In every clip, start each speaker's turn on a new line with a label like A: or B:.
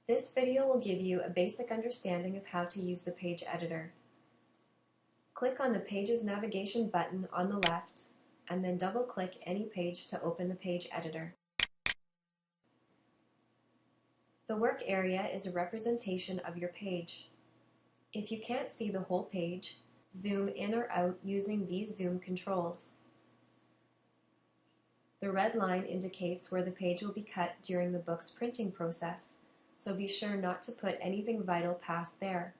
A: This video will give you a basic understanding of how to use the page editor. Click on the Pages Navigation button on the left, and then double-click any page to open the page editor. The work area is a representation of your page. If you can't see the whole page, zoom in or out using these zoom controls. The red line indicates where the page will be cut during the book's printing process, so be sure not to put anything vital past there.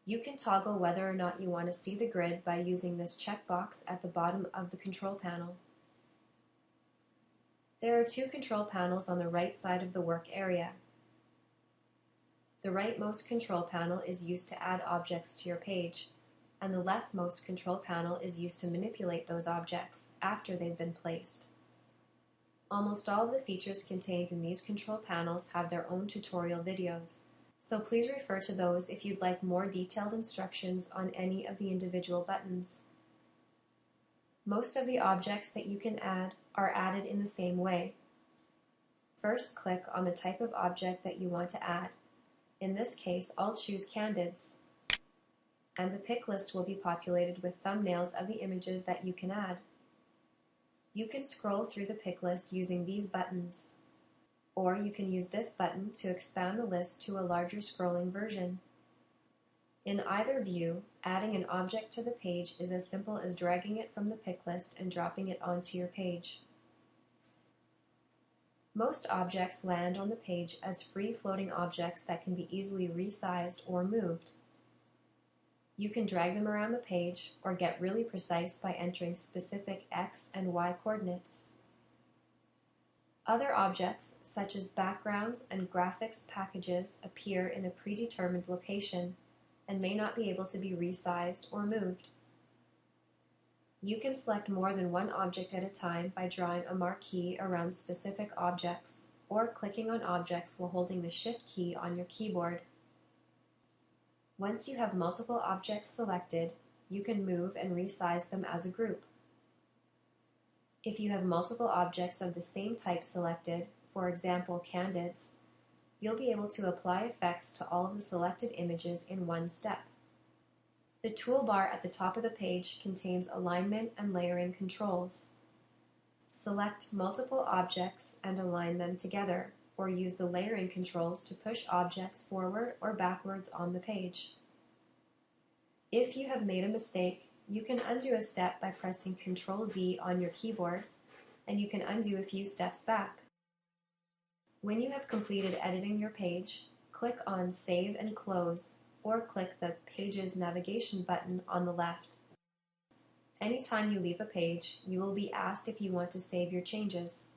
A: You can toggle whether or not you want to see the grid by using this checkbox at the bottom of the control panel. There are two control panels on the right side of the work area. The rightmost control panel is used to add objects to your page, and the leftmost control panel is used to manipulate those objects after they've been placed. Almost all of the features contained in these control panels have their own tutorial videos, so please refer to those if you'd like more detailed instructions on any of the individual buttons. Most of the objects that you can add are added in the same way. First, click on the type of object that you want to add. In this case, I'll choose Candids, and the pick list will be populated with thumbnails of the images that you can add. You can scroll through the pick list using these buttons, or you can use this button to expand the list to a larger scrolling version. In either view, adding an object to the page is as simple as dragging it from the pick list and dropping it onto your page. Most objects land on the page as free-floating objects that can be easily resized or moved. You can drag them around the page or get really precise by entering specific X and Y coordinates. Other objects, such as backgrounds and graphics packages, appear in a predetermined location and may not be able to be resized or moved. You can select more than one object at a time by drawing a marquee around specific objects or clicking on objects while holding the Shift key on your keyboard. Once you have multiple objects selected, you can move and resize them as a group. If you have multiple objects of the same type selected, for example Candids, you'll be able to apply effects to all of the selected images in one step. The toolbar at the top of the page contains alignment and layering controls. Select multiple objects and align them together, or use the layering controls to push objects forward or backwards on the page. If you have made a mistake, you can undo a step by pressing Ctrl-Z on your keyboard, and you can undo a few steps back. When you have completed editing your page, click on Save and Close, or click the Pages Navigation button on the left. Anytime you leave a page, you will be asked if you want to save your changes.